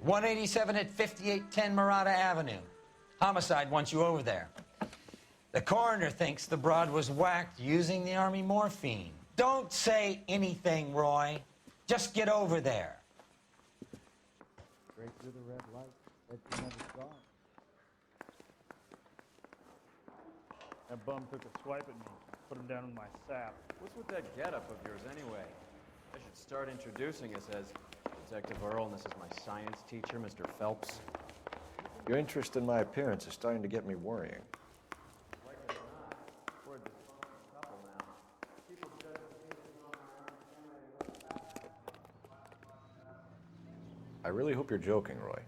187 at 5810 Murata Avenue. Homicide wants you over there. The coroner thinks the broad was whacked using the Army morphine. Don't say anything, Roy. Just get over there. Straight through the red light that you never saw. That bum took a swipe at me. Put him down in my sap. What's with that getup of yours anyway? I should start introducing us as Detective Earl, and this is my science teacher, Mr. Phelps. Your interest in my appearance is starting to get me worrying. Like it or not, we're a dysfunctional couple now. People judge us I really hope you're joking, Roy.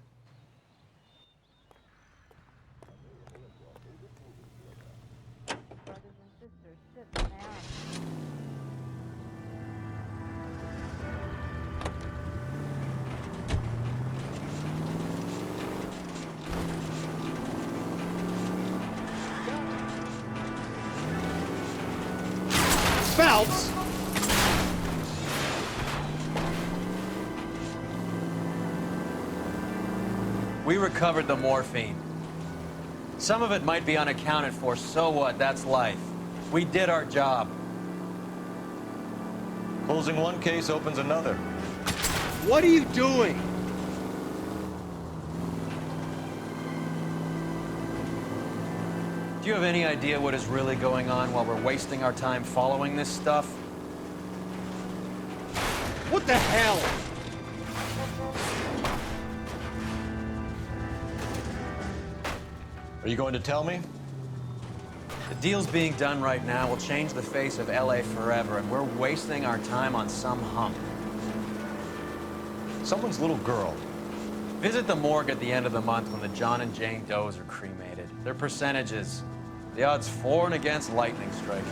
Brothers and sisters, sit down. Phelps! We recovered the morphine. Some of it might be unaccounted for, so what? That's life. We did our job. Closing one case opens another. What are you doing? Do you have any idea what is really going on while we're wasting our time following this stuff? What the hell? Are you going to tell me? The deals being done right now will change the face of LA forever, and we're wasting our time on some hump. Someone's little girl. Visit the morgue at the end of the month when the John and Jane Does are cremated. Their percentages. The odds for and against lightning striking.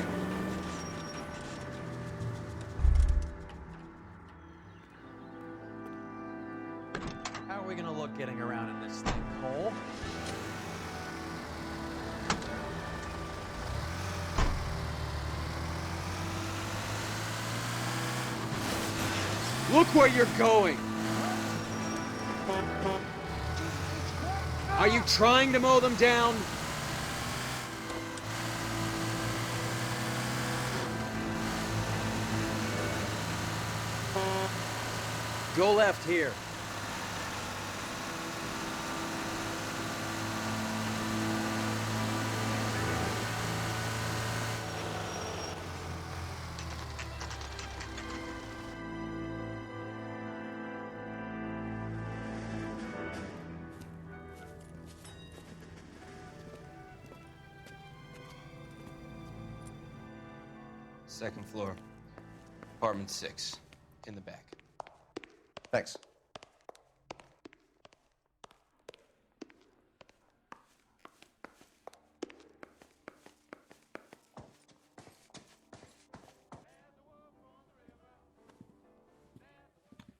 How are we gonna look getting around in this thing, Cole? Look where you're going. Are you trying to mow them down? Go left here. Second floor, apartment 6, in the back. Thanks.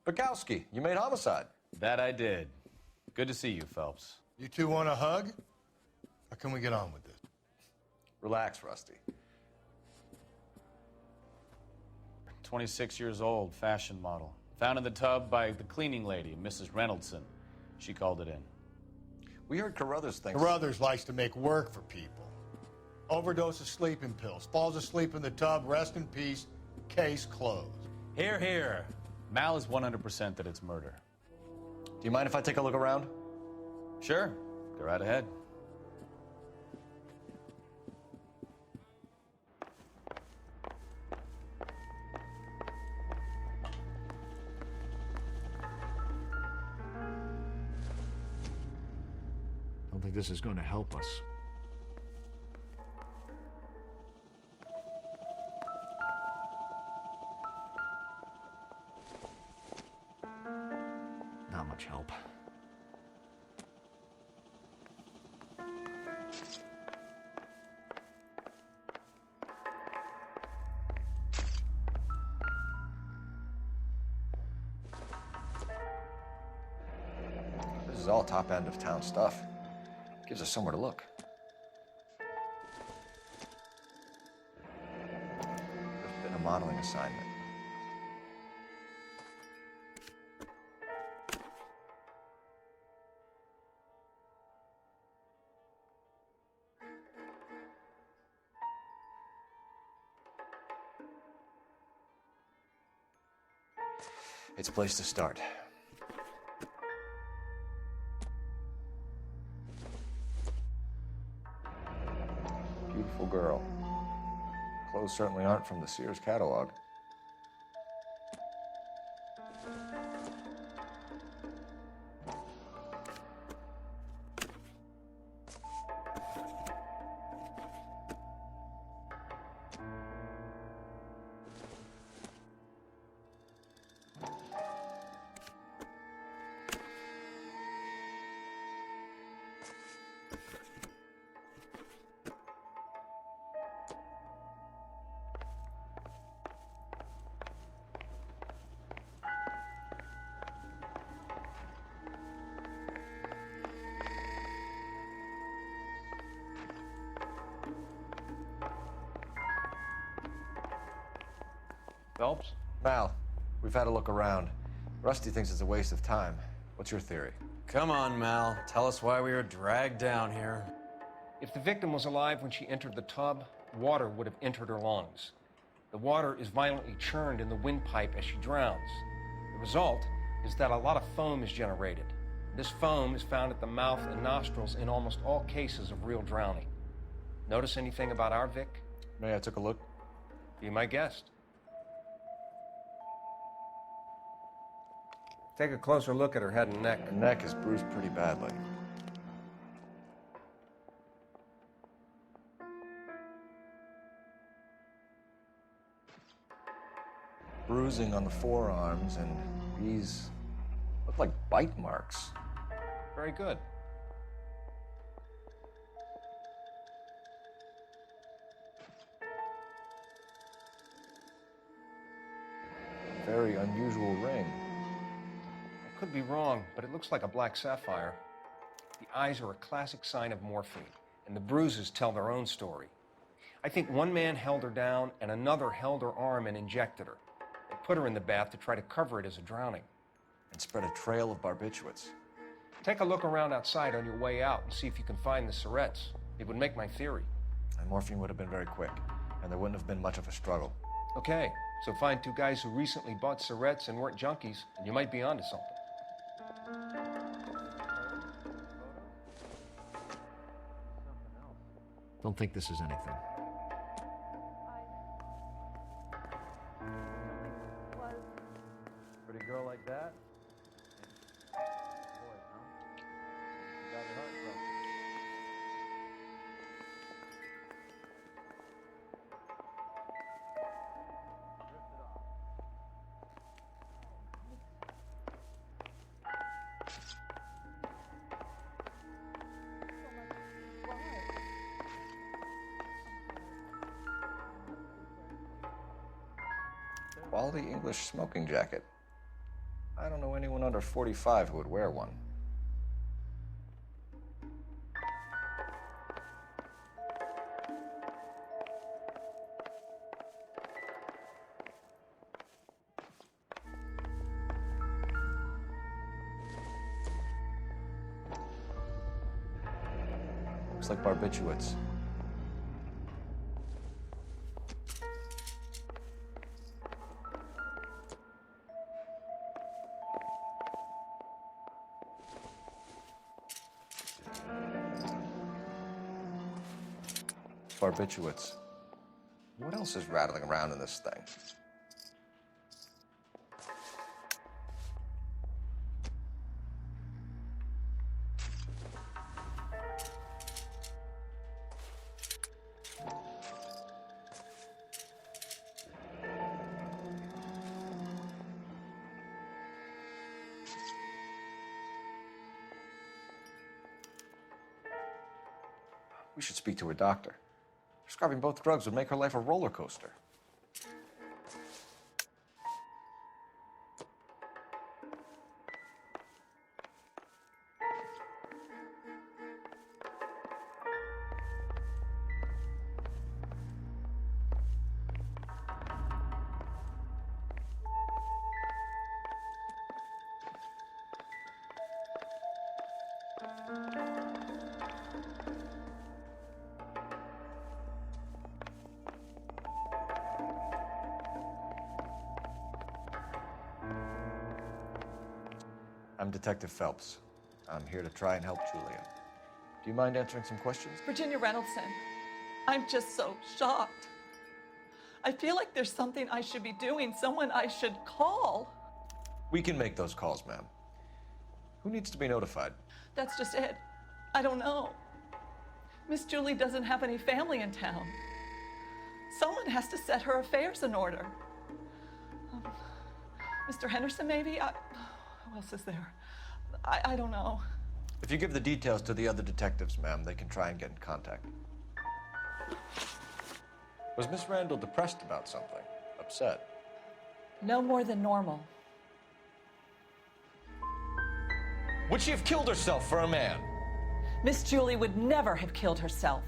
Bukowski, you made homicide. That I did. Good to see you, Phelps. You two want a hug? Or can we get on with this? Relax, Rusty. 26 years old, fashion model. Found in the tub by the cleaning lady, Mrs. Reynoldson. She called it in. We heard Carruthers thinks... Carruthers likes to make work for people. Overdose of sleeping pills, falls asleep in the tub, rest in peace, case closed. Here, here. Mal is 100% that it's murder. Do you mind if I take a look around? Sure. Go right ahead. I don't think this is going to help us. Not much help. This is all top end of town stuff. Gives us somewhere to look. It's been a modeling assignment. It's a place to start. Beautiful girl. Clothes certainly aren't from the Sears catalog. Phelps? Mal, we've had a look around. Rusty thinks it's a waste of time. What's your theory? Come on, Mal. Tell us why we were dragged down here. If the victim was alive when she entered the tub, water would have entered her lungs. The water is violently churned in the windpipe as she drowns. The result is that a lot of foam is generated. This foam is found at the mouth and nostrils in almost all cases of real drowning. Notice anything about our Vic? May I take a look? Be my guest. Take a closer look at her head and neck. Her neck is bruised pretty badly. Bruising on the forearms, and these look like bite marks. Very good. Very unusual ring. I could be wrong, but it looks like a black sapphire. The eyes are a classic sign of morphine, and the bruises tell their own story. I think one man held her down and another held her arm and injected her. They put her in the bath to try to cover it as a drowning. And spread a trail of barbiturates. Take a look around outside on your way out and see if you can find the syrettes. It would make my theory. And morphine would have been very quick, and there wouldn't have been much of a struggle. Okay, so find two guys who recently bought syrettes and weren't junkies, and you might be onto something. Don't think this is anything. Pretty girl like that? Boy, huh? You got her heart broken. Drifted off. Quality English smoking jacket. I don't know anyone under 45 who would wear one. Looks like barbiturates. Barbiturates. What else is rattling around in this thing? We should speak to her doctor. Prescribing both drugs would make her life a roller coaster. I'm Detective Phelps. I'm here to try and help Julia. Do you mind answering some questions? Virginia Reynoldson, I'm just so shocked. I feel like there's something I should be doing, someone I should call. We can make those calls, ma'am. Who needs to be notified? That's just it. I don't know. Miss Julie doesn't have any family in town. Someone has to set her affairs in order. Mr. Henderson, maybe? Who else is there? I don't know. If you give the details to the other detectives, ma'am, they can try and get in contact. Was Miss Randall depressed about something? Upset? No more than normal. Would she have killed herself for a man? Miss Julie would never have killed herself.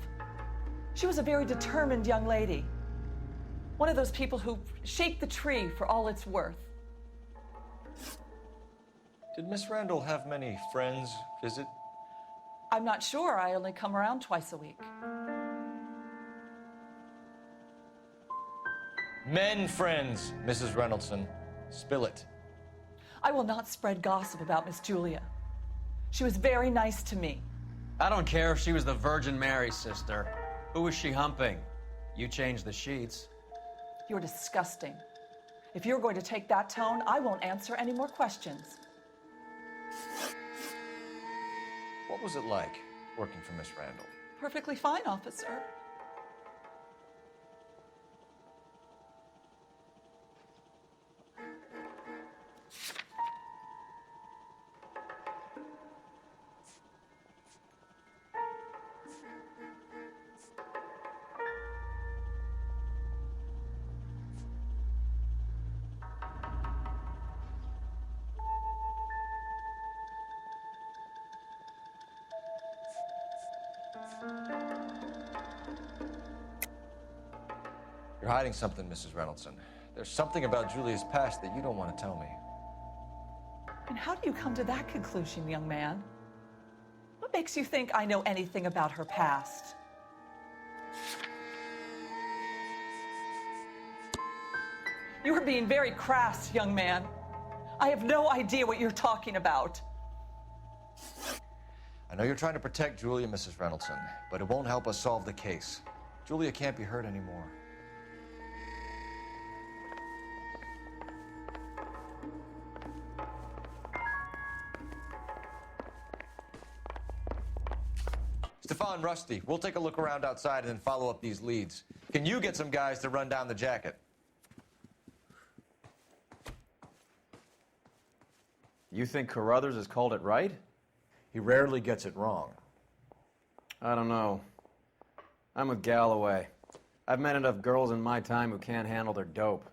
She was a very determined young lady. One of those people who shake the tree for all it's worth. Did Miss Randall have many friends visit? I'm not sure. I only come around twice a week. Men friends, Mrs. Reynoldson. Spill it. I will not spread gossip about Miss Julia. She was very nice to me. I don't care if she was the Virgin Mary's sister. Who was she humping? You changed the sheets. You're disgusting. If you're going to take that tone, I won't answer any more questions. What was it like working for Miss Randall? Perfectly fine, officer. You're hiding something, Mrs. Reynoldson. There's something about Julia's past that you don't want to tell me. And how do you come to that conclusion, young man? What makes you think I know anything about her past? You are being very crass, young man. I have no idea what you're talking about. I know you're trying to protect Julia, Mrs. Reynoldson, but it won't help us solve the case. Julia can't be hurt anymore. Stefan, Rusty, we'll take a look around outside and then follow up these leads. Can you get some guys to run down the jacket? You think Carruthers has called it right? He rarely gets it wrong. I don't know. I'm with Galloway. I've met enough girls in my time who can't handle their dope.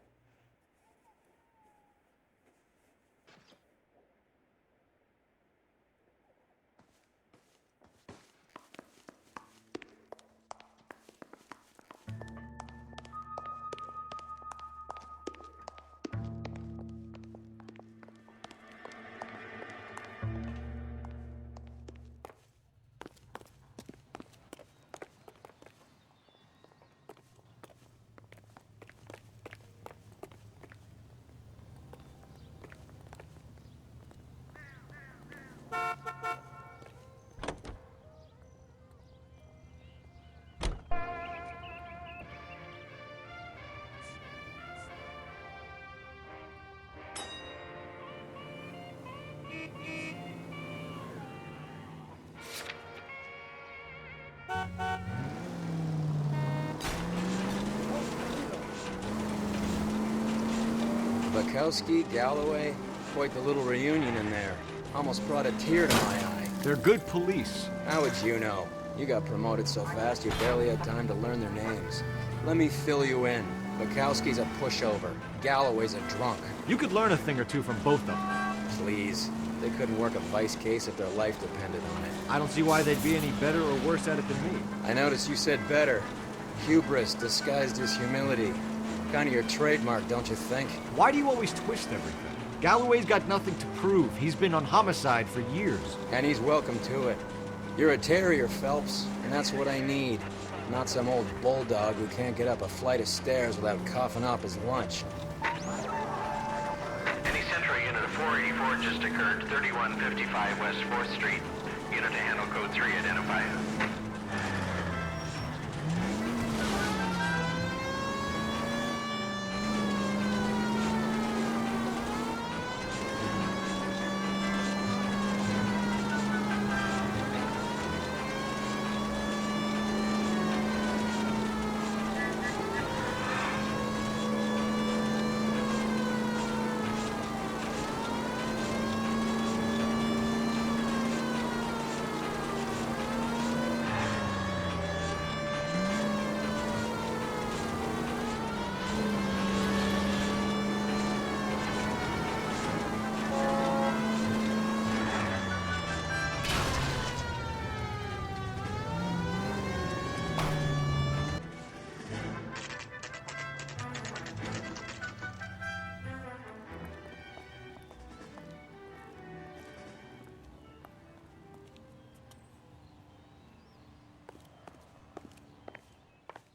Bukowski, Galloway, quite the little reunion in there. Almost brought a tear to my eye. They're good police. How would you know? You got promoted so fast you barely had time to learn their names. Let me fill you in. Bukowski's a pushover. Galloway's a drunk. You could learn a thing or two from both of them. Please. They couldn't work a vice case if their life depended on it. I don't see why they'd be any better or worse at it than me. I noticed you said better. Hubris disguised as humility. Kind of your trademark, don't you think? Why do you always twist everything? Galloway's got nothing to prove. He's been on homicide for years. And he's welcome to it. You're a terrier, Phelps, and that's what I need. Not some old bulldog who can't get up a flight of stairs without coughing up his lunch. Any Sentry unit 484 just occurred, 3155 West 4th Street. Unit to handle code 3, identify.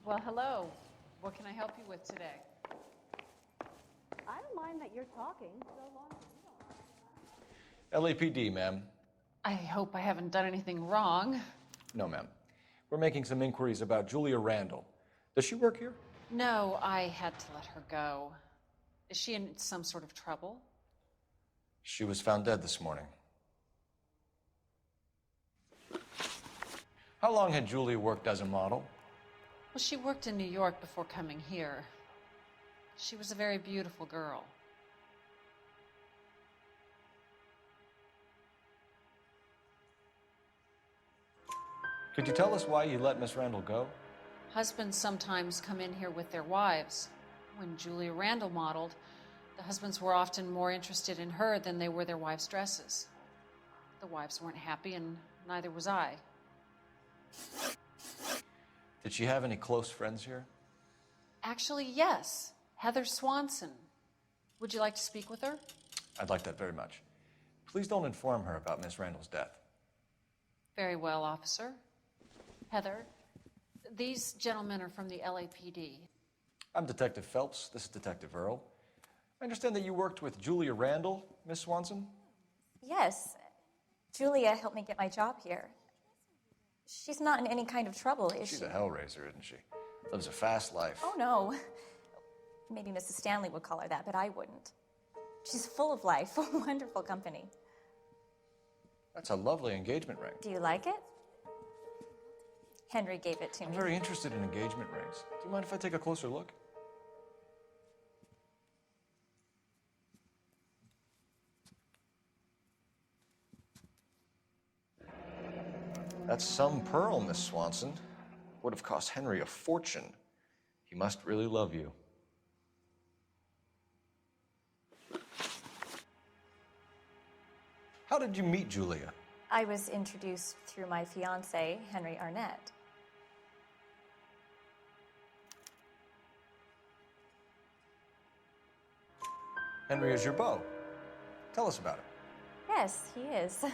Well, hello. What can I help you with today? I don't mind that you're talking, so long as you don't. LAPD, ma'am. I hope I haven't done anything wrong. No, ma'am. We're making some inquiries about Julia Randall. Does she work here? No, I had to let her go. Is she in some sort of trouble? She was found dead this morning. How long had Julia worked as a model? Well, she worked in New York before coming here. She was a very beautiful girl. Could you tell us why you let Miss Randall go? Husbands sometimes come in here with their wives. When Julia Randall modeled, the husbands were often more interested in her than they were their wives' dresses. The wives weren't happy, and neither was I. Did she have any close friends here? Actually, yes. Heather Swanson. Would you like to speak with her? I'd like that very much. Please don't inform her about Miss Randall's death. Very well, officer. Heather, these gentlemen are from the LAPD. I'm Detective Phelps. This is Detective Earl. I understand that you worked with Julia Randall, Miss Swanson? Yes. Julia helped me get my job here. She's not in any kind of trouble, is she? She's a hellraiser, isn't she? Lives a fast life. Oh, no. Maybe Mrs. Stanley would call her that, but I wouldn't. She's full of life, wonderful company. That's a lovely engagement ring. Do you like it? Henry gave it to me. I'm very interested in engagement rings. Do you mind if I take a closer look? That's some pearl, Miss Swanson. Would have cost Henry a fortune. He must really love you. How did you meet Julia? I was introduced through my fiancé, Henry Arnett. Henry is your beau. Tell us about it. Yes, he is.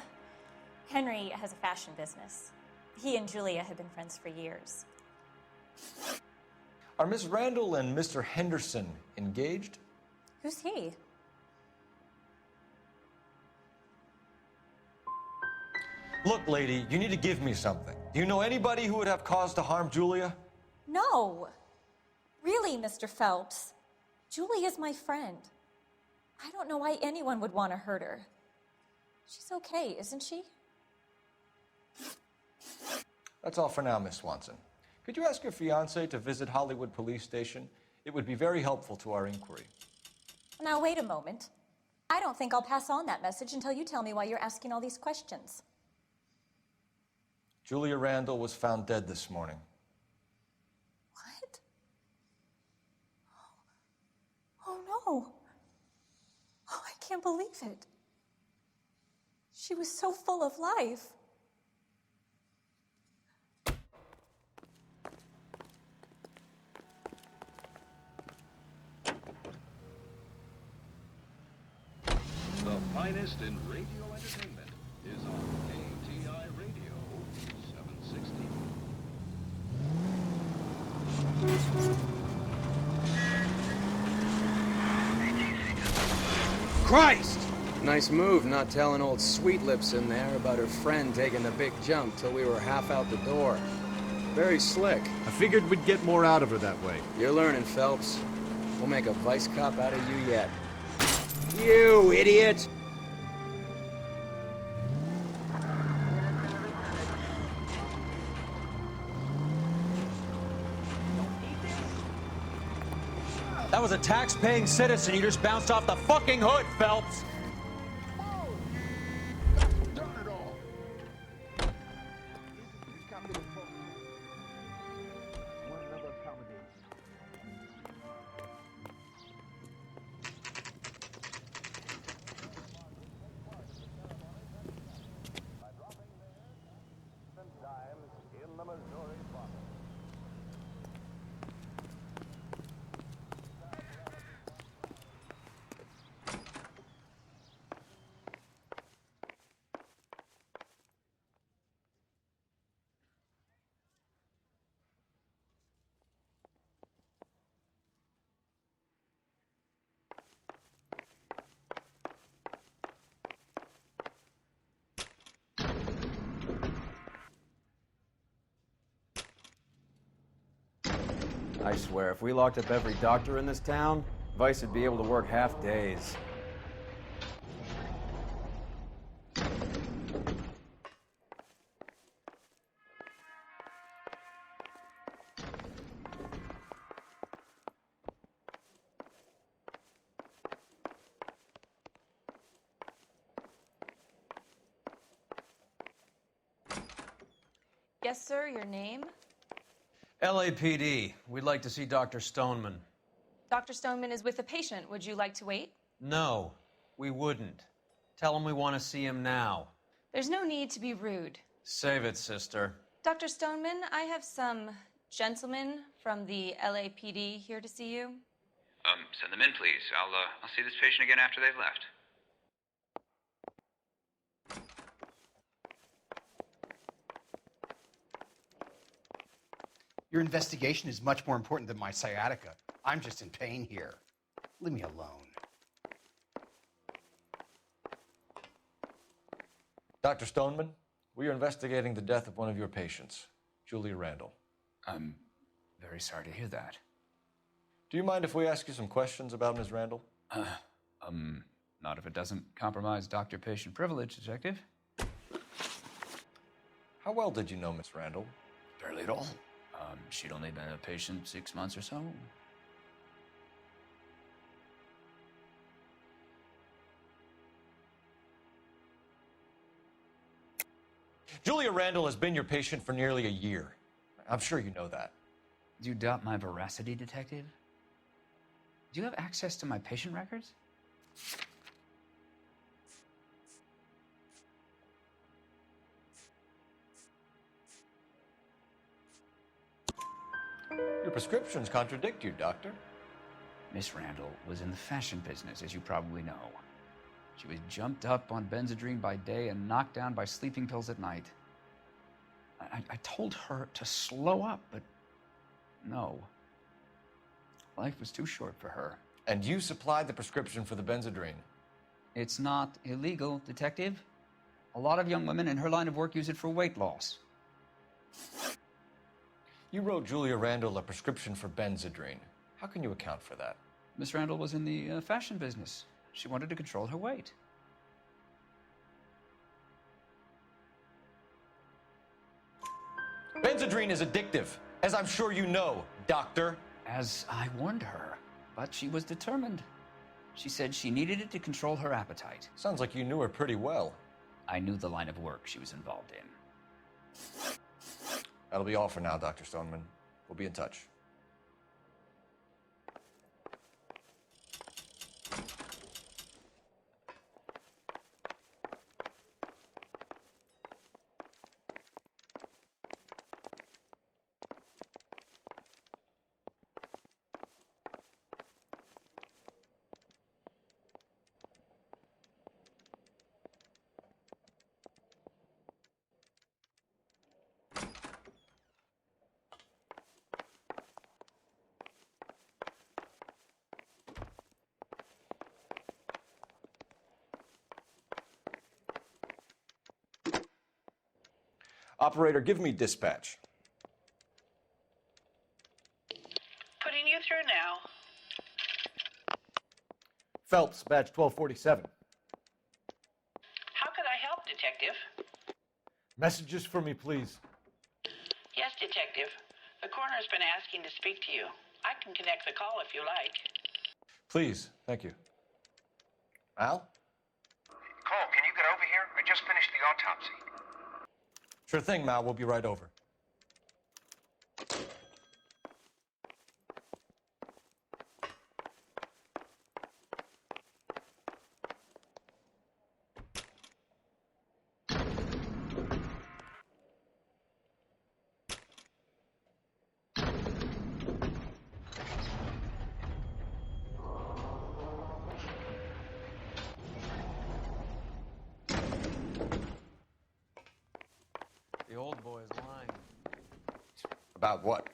Henry has a fashion business. He and Julia have been friends for years. Are Miss Randall and Mr. Henderson engaged? Who's he? Look, lady, you need to give me something. Do you know anybody who would have cause to harm Julia? No. Really, Mr. Phelps. Julia's my friend. I don't know why anyone would want to hurt her. She's okay, isn't she? That's all for now, Miss Swanson. Could you ask your fiancé to visit Hollywood Police Station? It would be very helpful to our inquiry. Now, wait a moment. I don't think I'll pass on that message until you tell me why you're asking all these questions. Julia Randall was found dead this morning. What? Oh, no. Oh, I can't believe it. She was so full of life. The finest in radio entertainment is on KTI Radio 760. Christ! Nice move not telling old Sweet Lips in there about her friend taking the big jump till we were half out the door. Very slick. I figured we'd get more out of her that way. You're learning, Phelps. We'll make a vice cop out of you yet. You idiot! That was a tax-paying citizen. You just bounced off the fucking hood, Phelps. I swear, if we locked up every doctor in this town, Vice would be able to work half days. Yes, sir, your name? LAPD. We'd like to see Dr. Stoneman. Dr. Stoneman is with a patient. Would you like to wait? No, we wouldn't. Tell him we want to see him now. There's no need to be rude. Save it, sister. Dr. Stoneman, I have some gentlemen from the LAPD here to see you. Send them in, please. I'll see this patient again after they've left. Your investigation is much more important than my sciatica. I'm just in pain here. Leave me alone. Dr. Stoneman, we are investigating the death of one of your patients, Julia Randall. I'm very sorry to hear that. Do you mind if we ask you some questions about Ms. Randall? Not if it doesn't compromise doctor-patient privilege, Detective. How well did you know Miss Randall? Barely at all. She'd only been a patient 6 months or so. Julia Randall has been your patient for nearly a year. I'm sure you know that. Do you doubt my veracity, Detective? Do you have access to my patient records? Your prescriptions contradict you, Doctor. Miss Randall was in the fashion business, as you probably know. She was jumped up on Benzedrine by day and knocked down by sleeping pills at night. I told her to slow up, but no. Life was too short for her. And you supplied the prescription for the Benzedrine? It's not illegal, Detective. A lot of young women in her line of work use it for weight loss. You wrote Julia Randall a prescription for Benzedrine. How can you account for that? Miss Randall was in the fashion business. She wanted to control her weight. Benzedrine is addictive, as I'm sure you know, Doctor. As I warned her, but she was determined. She said she needed it to control her appetite. Sounds like you knew her pretty well. I knew the line of work she was involved in. That'll be all for now, Dr. Stoneman. We'll be in touch. Operator, give me dispatch. Putting you through now. Phelps, badge 1247. How could I help, Detective? Messages for me, please. Yes, Detective. The coroner's been asking to speak to you. I can connect the call if you like. Please, thank you. Al? Cole, can you get over here? I just finished the autopsy. Sure thing, Mal. We'll be right over. The old boy is lying. About what?